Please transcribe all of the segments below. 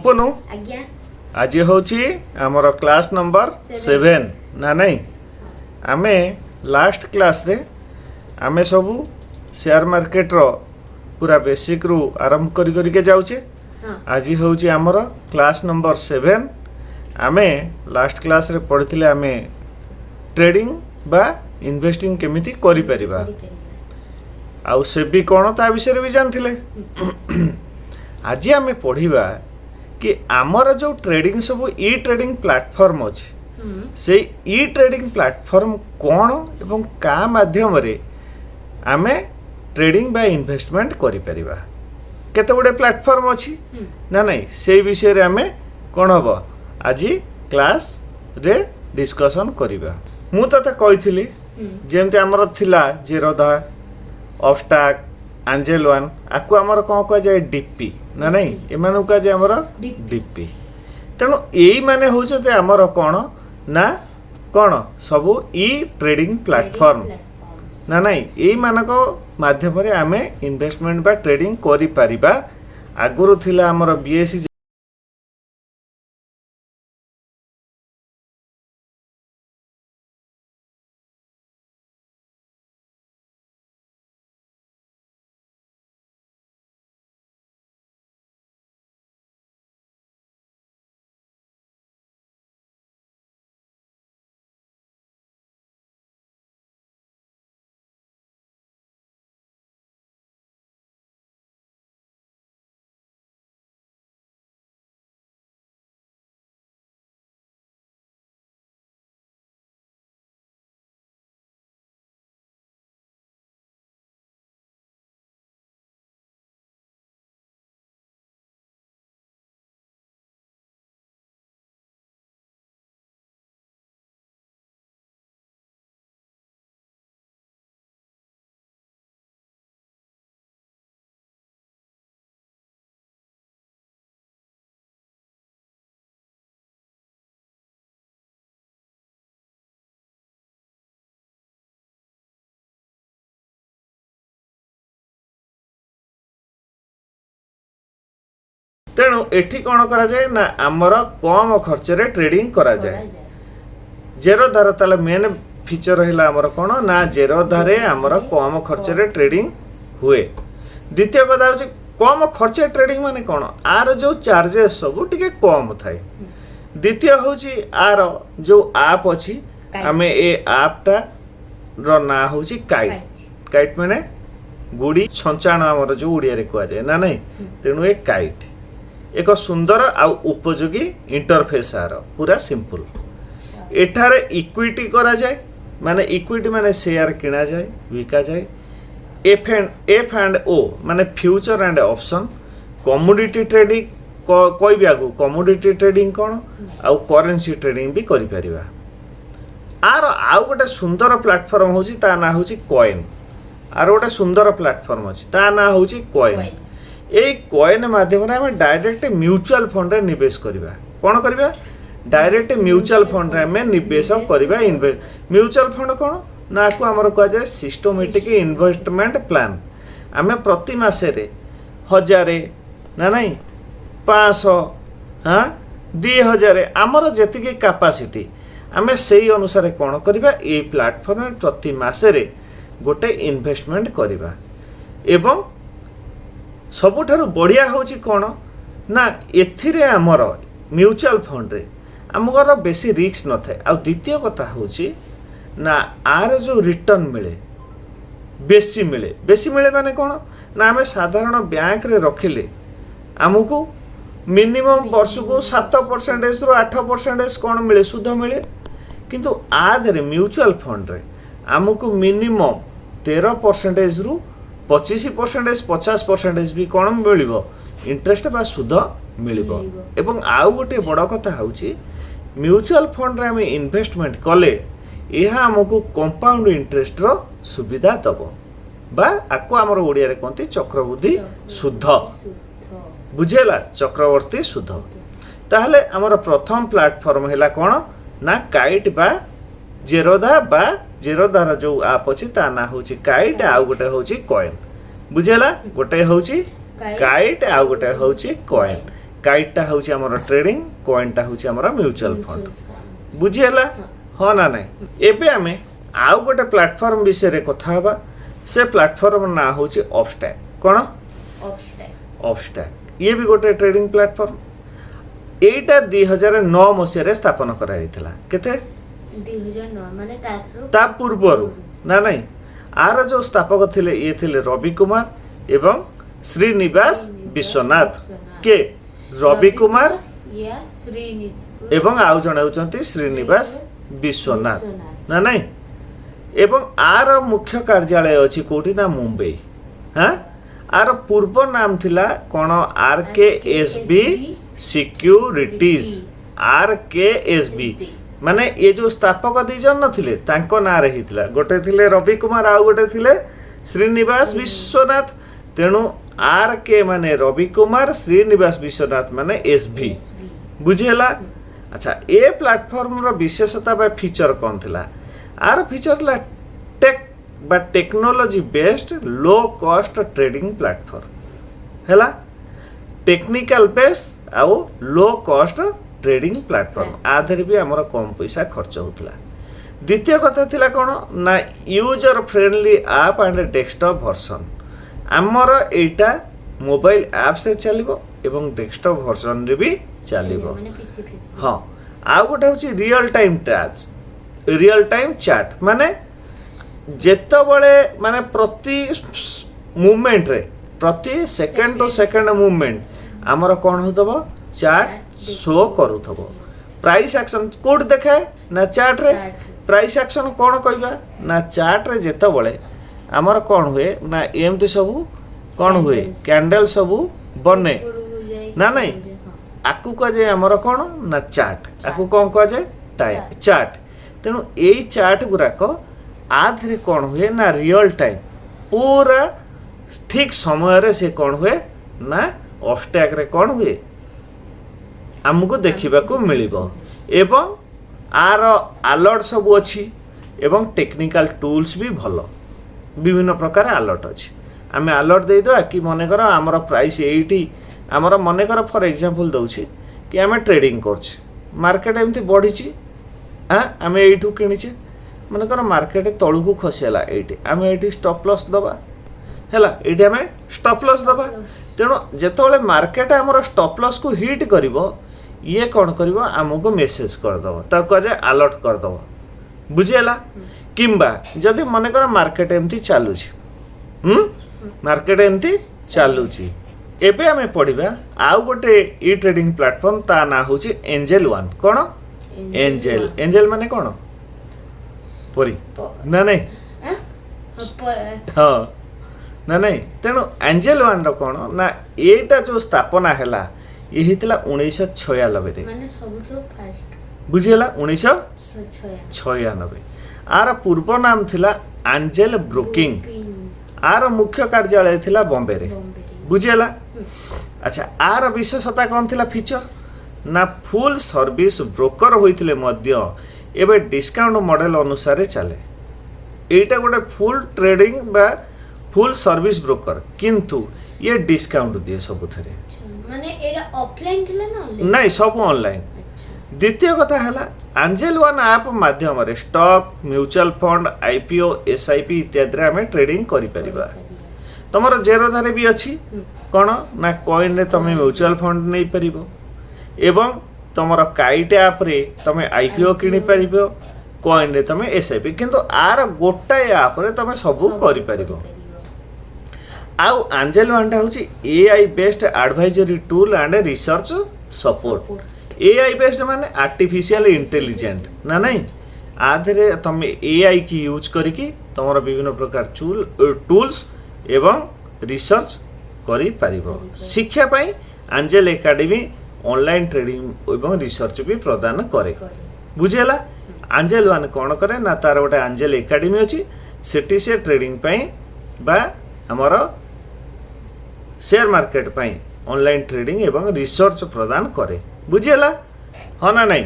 पुनु आज हूँ आमर क्लास नंबर 7 ना नहीं आमे लास्ट क्लास रे आमे सबू शेयर मार्केट रो पूरा बेसिक रु आरंभ करी करी के जाउचे। आज हूँ आमर क्लास नंबर 7 आमे लास्ट क्लास रे पढ़िथिले आमे ट्रेडिंग बा इन्वेस्टिंग केमिति करि परिबा आउ से भी कौन ता विषय भी जानथिले। आज आमे पढ़िबा कि आमर जो ट्रेडिंग सब ई ट्रेडिंग प्लेटफॉर्म अच्छी से ई ट्रेडिंग प्लेटफॉर्म कौन एवं का माध्यम रे आमे ट्रेडिंग बा इन्वेस्टमेंट करि परिबा केते गुडे प्लेटफॉर्म अच्छी ना नहीं से विषय रे आमे कौन हम आज क्लास रे डिस्कशन करिबा। मु तते कहिथिली जेमते आमर थिला जीरोधा ऑफस्टाक एंजल वन आकु आमर कौन कह जाए डीपी ना नहीं एमानु कह जाए आमर डीपी तेणु यही माने होचते आमर कौन ना कौन सबू ई ट्रेडिंग प्लेटफॉर्म ना नहीं यही मानक माध्यम रे आमे इन्वेस्टमेंट बा ट्रेडिंग करि परिबा। आगुरु थिला आमर बीएससी तेणु एठी कौन करा जाए ना आमर कम खर्च रे ट्रेडिंग करा जाए। जेरोधा ताले मेन फीचर रहिला आमर कौन ना जेरोधा रे आमर कम खर्च रे ट्रेडिंग हुए। द्वितीय कथा होची कम खर्च ट्रेडिंग माने कौन आर जो चार्जेस सब टिके कम थाए। द्वितीय होची आर जो ऐप अछि आमे ए ऐप टा रो ना होची काइट काइट माने गुडी छंचाण आमर जो उड़िया रे कुआ जाए ना नहीं तेणु ए काइट एक सुंदर आउ उपयोगी इंटरफेस आर पूरा सिंपल। एठारे इक्विटी करा जाए माने इक्विटी माने शेयर किना जाए विका जाए। एफ एंड ओ माने future and option. Commodity trading कोई आगु कमोडिटी ट्रेडिंग कौन आउ करेंसी ट्रेडिंग भी करि परिबा। आर आउ गोटे सुंदर प्लेटफॉर्म होची ता ना होची कॉइन। आर गोटे सुंदर प्लेटफॉर्म अछि ता ना होची कॉइन। ए कॉइन माध्यम रे हमें डायरेक्ट म्यूचुअल फंड रे निवेश करिबा। कोन करिबा डायरेक्ट म्यूचुअल फंड रे हमें निवेश करिबा। म्यूचुअल फंड कोन ना को हमर कह जाय सिस्टमैटिक इन्वेस्टमेंट प्लान। हमें प्रति मासे रे 1000 ना नहीं 500 हां 2000 हमर जेतिकी कैपेसिटी हमें सही अनुसार कोन करिबा ए प्लेटफॉर्म रे प्रति मासे रे गोटे इन्वेस्टमेंट करिबा। एवं सबुठारु बढ़िया होची कौन ना एथिरे आमर म्यूचुअल फंड रे आमर बेसी रिस्क न थाए। आ द्वितीय कथा होची ना आर जो रिटर्न मिले बेसी मिले माने कौन ना आमे साधारण बैंक रे रखिले आमको मिनिमम वर्ष को 7% रु 8% कौन मिले सुध मिले। किंतु आदरे म्यूचुअल फंड रे आमको मिनिमम 13% रु 25% 50% भी कौन मिल इंटरेस्ट बा सुध मिल। एवं आउ गोटे बड़ कथा होची म्यूचुअल फंड रे आमे इन्वेस्टमेंट कले यह आमको कंपाउंड इंटरेस्ट रो सुविधा दब बा आको आमर ओडिया रे कोंती चक्रवृद्धि सुध बुझेला चक्रवर्ती सुध। ताहले आमर प्रथम प्लेटफॉर्म हैला कोन ना काइट बा जेरोधा जो आप अच्छी ता ना होची काइट आउ गोटे होची कॉइन बुझेला। गोटे होची काइट आउ गोटे होची कॉइन। काइटा हूँ आमर ट्रेडिंग कॉइनटा हूँ आमर म्यूचुअल फंड बुझीगला हाँ ना ना एबे आमे आउ गोटे प्लेटफॉर्म विषय रे कथा हबा से प्लेटफॉर्म ना हूँ ऑफस्टैक कौन ऑफस्टैक ये भी गोटे ट्रेडिंग प्लेटफॉर्म एटा 2009 मसीह स्थापन कराइथिला केते 2009 माने ता पूर्वरु ना नहीं आर जो स्थापक थिले ये थिले रवि कुमार एवं श्रीनिवास विश्वनाथ के रवि कुमार एवं आउ जणे होचंती श्रीनिवास विश्वनाथ ना नहीं एवं आर मुख्य कार्यालय अछि कोठी ना मुंबई हाँ आर पूर्व नाम थिला कोन RKSB सिक्यूरिटीज RKSB माने ये जो स्थापक दी जन नथिले तांको ना रहितला गोटे थिले रवि कुमार आउ गोटे थिले श्रीनिवास विश्वनाथ तेणु RK माने रवि कुमार श्रीनिवास विश्वनाथ माने SB बुझिला अच्छा ए प्लेटफॉर्म रो विशेषता बा फीचर कोन थिला आर फीचर ला टेक बा technology based low cost trading platform हैला टेक्निकल बेस आउ लो कॉस्ट ट्रेडिंग प्लेटफॉर्म आधर भी हमर कम पैसा खर्च होतला द्वितीय कथा थिला कोन ना user friendly app and desktop version हमर एटा मोबाइल ऐप से चलिबो एवं डेस्कटॉप वर्जन रे भी चलिबो हां आ गोटे होची रियल टाइम चैट माने जेतबळे माने प्रति मूवमेंट रे प्रति सेकंड टू सेकंड मूवमेंट हमर कोन होतबो चैट शो करूथबो प्राइस एक्शन कोड देखाए ना चैट रे प्राइस एक्शन कोन कहबा ना चैट रे जेतबळे हमर कोन हुए ना एमती सब कोन हुए कैंडल सब बने ना नहीं आकु कह जे हमर कोन ना चैट आकु कोन कह जे चैट तेणु यही चार्ट गुराक आधे कौन हुए ना रियल टाइम पूरा ठीक समय रे से कौन हुए ना ऑफस्टैक रे कौन हुए हमको देखा को मिलिबो एवं आर अलर्ट सब अच्छी एवं टेक्निकल टूल्स भी भलो विभिन्न प्रकार अलर्ट अच्छी आम अलर्ट दे दो कि मन कर आमर प्राइस एटी आमर मन कर फॉर एग्जांपल दउछि कि आम ट्रेडिंग करछ मार्केट एमती बढ़ी हाँ आम यू किचे मनकर मार्केट तलू को खसीगला ये आम ये स्टॉप लॉस दबा है आम स्टॉप लॉस दबा तेणु जिते मार्केट आमर स्टॉप लॉस को हिट कर ये कौन कर आमको मेसेज करदब ताको कह अलर्ट करदब बुझीगला किंबा जदि मनकर मार्केट एमती चलुची मार्केट एमती चलुची एबे आमे पढ़िबा आउ गोटे ई ट्रेडिंग प्लेटफॉर्म ता ना होची एंजल वन कौन एंजल माने कौन परी ना नहीं हाँ ना नहीं तेणु एंजल वन रो कौन ना एटा जो स्थापना हैला ये हितला 1996 रे माने सबठो फर्स्ट बुझियला 1996 आर पूर्व नाम थिला एंजल ब्रोकिंग आर मुख्य कार्यालय थिला बॉम्बे रे बुझियला अच्छा आर विशेषता कौन थिला फीचर ना फुल सर्विस ब्रोकर होइथिले मध्य एबे डिस्काउंट मॉडल अनुसार चले एटा गोटे फुल ट्रेडिंग बा फुल सर्विस ब्रोकर किंतु ये डिस्काउंट दिए सब थरे माने एटा ऑफलाइन थिला ना ऑनलाइन नहीं सब ऑनलाइन द्वितीय कथा हैला एंजल वन ऐप माध्यम रे stock mutual fund IPO SIP इत्यादि रे हमें ट्रेडिंग करि परिबा तमरो जेरो धारे भी अछि कोन ना कॉइन रे तमे म्यूचुअल फंड नै परिबो एवं तुमर काइट ऐप रे तमे आईपीओ किनी परिबो कॉइन रे तमे एसआईपी किंतु आर गोटा ऐप रे तमे सब करि परिबो आउ एंजल वन होची AI based advisory tool and research support AI based माने आर्टिफिशियल इंटेलिजेंट ना नहीं आधे तुम एआई की यूज करिकी तुमर विभिन्न प्रकार टूल्स एवं रिसर्च करि परिबो शिक्षा पई एंजल एकेडमी ऑनलाइन ट्रेडिंग एवं रिसर्च भी प्रदान करे बुझेला एंजल वन कौन करे ना तार गोटे एंजल एकेडमी अच्छी सेठी से ट्रेडिंग पई बा हमर शेयर मार्केट पई ऑनलाइन ट्रेडिंग एवं रिसर्च प्रदान करे बुझेला हाँ ना नहीं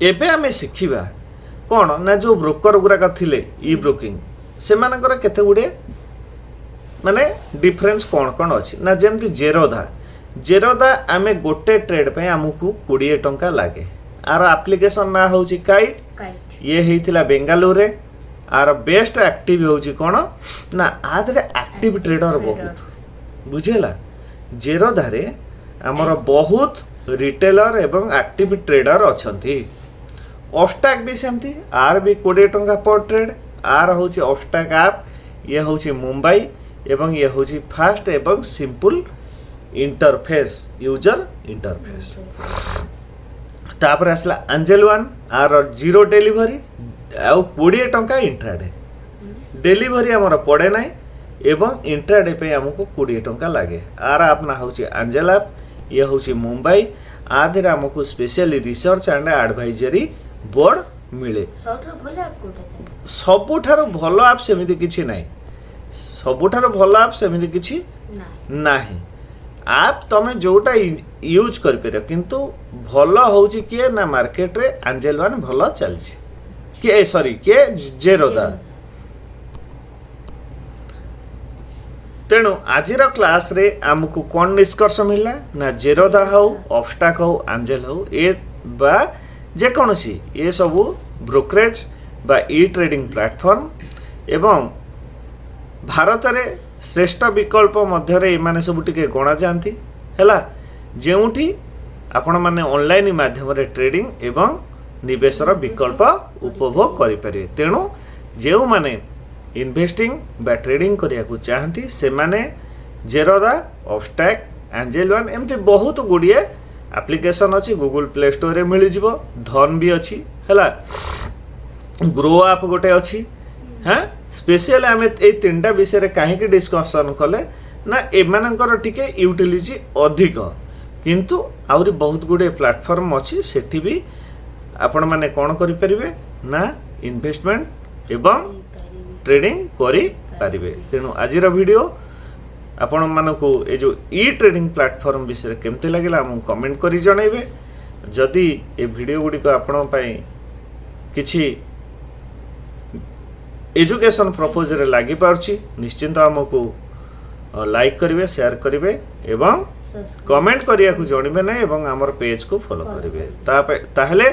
एबे आमे शिखिबा कौन ना जो ब्रोकर गुराक थिले ई ब्रोकिंग से मानकर केते गुडे माने डिफरेंस कौन अच्छी ना जमती जेरोधा जेरोधा आम गोटे ट्रेड पे आमको 20 टंका लगे आर एप्लिकेशन ना हूँ काइट काइट ये होता बेंगालुरु रे आर बेस्ट एक्टिव हूँ कौन ना आधे एक्टिव ट्रेडर बहुत बुझेला जेरोधा रे आमर बहुत रिटेलर एवं एक्टिव ट्रेडर अच्छी ऑस्टाक भी सेमती आर भी 20 टंका पर ट्रेड आर हूँ ऑस्टाक आप ये हूँ मुंबई एवं ये हूँ फास्ट एवं सिंपल इंटरफेस यूजर इंटरफेस तापर आसला Angel One or zero delivery आउ 20 टंका इंट्राडे डिलीवरी आमर पड़े ना एवं इंट्राडे पे आमको 20 टंका लगे आर आप ना हूँ एंजल आप ये हूँ मुंबई आधे आमको specially research and advisory board मिले सबुठार भल आप सेमिति किछि नाही सबुठार भल आप सेमिति किछि नाही आप तमे जोटा यूज कर पर किंतु भल होउची किए ना मार्केट रे एंजल वन भल चलछि के सॉरी के जेरोदा तेणु आजिर क्लास रे आमको कौन निष्कर्ष मिलला ना जेरोदा हो ऑब्स्टाक हो एंजल हो ए बा जेकोसी ये सबू ब्रोकरेज बा ई ट्रेडिंग प्लेटफॉर्म एवं भारत रे श्रेष्ठ विकल्प मध्य एमाने सब टिके गणा जाती है जोठी आपण माने ऑनलाइन माध्यम रे ट्रेडिंग एवं निवेशर विकल्प उपभोग करें तेणु जो माने इन्वेस्टिंग बा ट्रेडिंग करिया को चाहती से माने जेरोदा ऑब्स्टाक एंजल वन एमती बहुत गुड़िए एप्लिकेशन अच्छी गूगल प्ले स्टोर रे मिल जिवो धन भी अच्छी है ग्रो आप गोटे अच्छी हाँ स्पेशल आम ये तीन विषय कहीं डिस्कसन कले ना एमानकर टिके यूटिलिटी अधिक किंतु आउरी बहुत गुड़े प्लेटफॉर्म अच्छी सेठी भी आपण माने कौन करें ना इन्वेस्टमेंट एवं ट्रेडिंग करें तेणु आजिर वीडियो आपण मानक ये जो ई ट्रेडिंग प्लेटफॉर्म विषय केमती लगे आमको कमेंट करी जनइबे जदि ए वीडियो गुड़िक आपण किछि एजुकेशन पर्पज रे लागि पारछि निश्चिंत आमको लाइक करिवे शेयर करिवे एवं कमेंट करिया को जणिबे ना एवं हमर पेज को फॉलो करिवे ताहले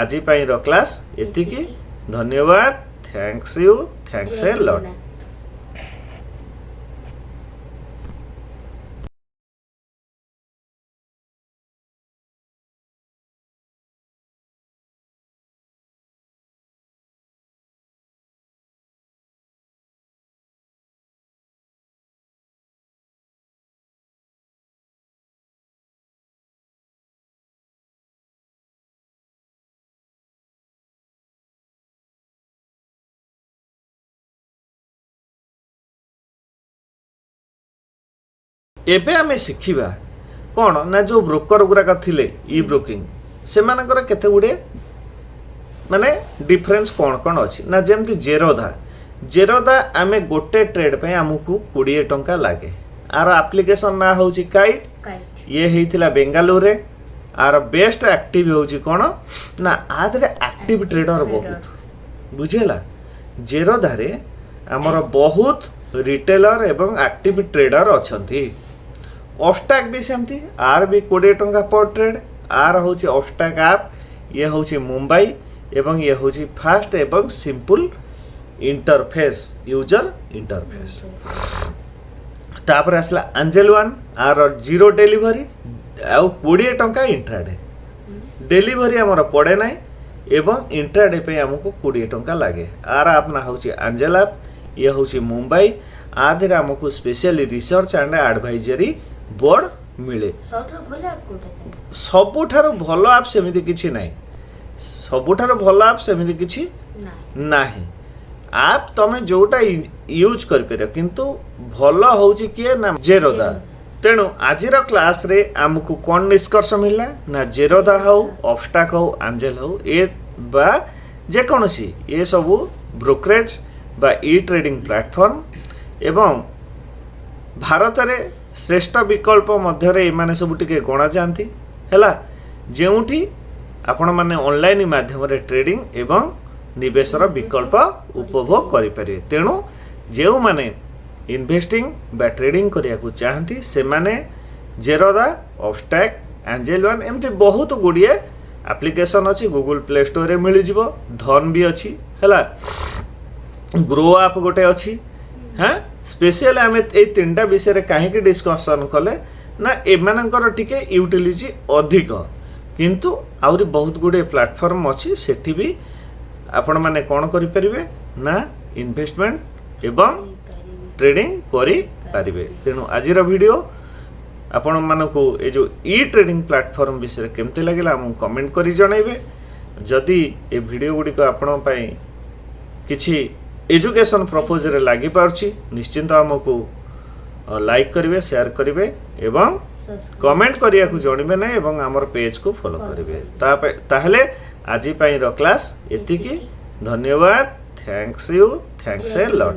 आजि पई रो क्लास एतिकी धन्यवाद थैंक्स ए लॉट एबे आमे शिखिबा कौन ना जो ब्रोकर गुराक थिले ई ब्रोकिंग से मानकर केते गुडे माने डिफरेंस कौन अच्छी ना जमती जेरोदा आमे गोटे ट्रेड पे आमको 20 टंका लगे आर एप्लिकेशन ना हूँ काइट ये होता बेंगालुरु रे आर बेस्ट एक्टिव हूँ कौन ना आधे एक्टिव ट्रेडर बहुत बुझेला जेरोदा रे आमर बहुत रिटेलर एवं एक्टिव ट्रेडर अच्छी ऑस्टाक भी सेमती आर भी 20 टंका पर ट्रेड आर हूँ ऑस्टाक आप ये हूँ मुंबई एवं ये हूँ फास्ट एवं सिंपल इंटरफेस यूजर इंटरफेस तापर आसला Angel One or zero delivery आउ 20 टंका इंट्राडे डिलीवरी आमर पड़े ना एवं इंट्राडे पे आमको 20 टंका लगे आर आप ना हूँ एंजल आप ये हूँ मुंबई आधे आमको specially research and advisory board मिले सबुठार भल आप सेमिति किछि नाही सबुठार भल आप सेमिति किछि नाही आप तमे जोटा यूज कर पर किंतु भल होउची किए ना जेरोदा तेणु आजिर क्लास रे आमको कौन निष्कर्ष मिलला ना जेरोदा हो ऑब्स्टाक हो एंजल हो ए बा जेकोसी ये सबू ब्रोकरेज बा ई ट्रेडिंग प्लेटफॉर्म एवं भारत रे श्रेष्ठ विकल्प मध्य एमाने सब टिके गणा जाती है जोठी आपण माने ऑनलाइन माध्यम रे ट्रेडिंग एवं निवेशर विकल्प उपभोग करें तेणु जो माने इन्वेस्टिंग बा ट्रेडिंग करिया को चाहती से माने जेरोदा ऑब्स्टैक एंजल वन एमती बहुत गुड़िए एप्लिकेशन अच्छी गूगल प्ले स्टोर रे मिल जिवो धन भी अच्छी हैला ग्रो आप गोटे अच्छी हाँ स्पेशल आम ये तीन टा विषय कहीं डिस्कसन कले ना एमानकर टिके यूटिलिटी अधिक किंतु आउरी बहुत गुड़े प्लेटफॉर्म अच्छी सेठी भी आपण माने कौन करि परिबे ना इन्वेस्टमेंट एवं ट्रेडिंग करि परिबे। तेणु आजिर वीडियो आपण मानकु ए जो ई ट्रेडिंग प्लेटफॉर्म विषय केमते लागला हम कमेंट करि जणाइबे। जदि ए वीडियो गुडी को आपण पई किछि एजुकेशन पर्पज रे लागि पारछि निश्चिंत हमकु लाइक करिवे शेयर करिवे एवं कमेंट करिया को जणिबे नै एवं हमर पेज को फॉलो करिवे। ताहले आजि पई रो क्लास एतिकी धन्यवाद थैंक्स ए लॉट।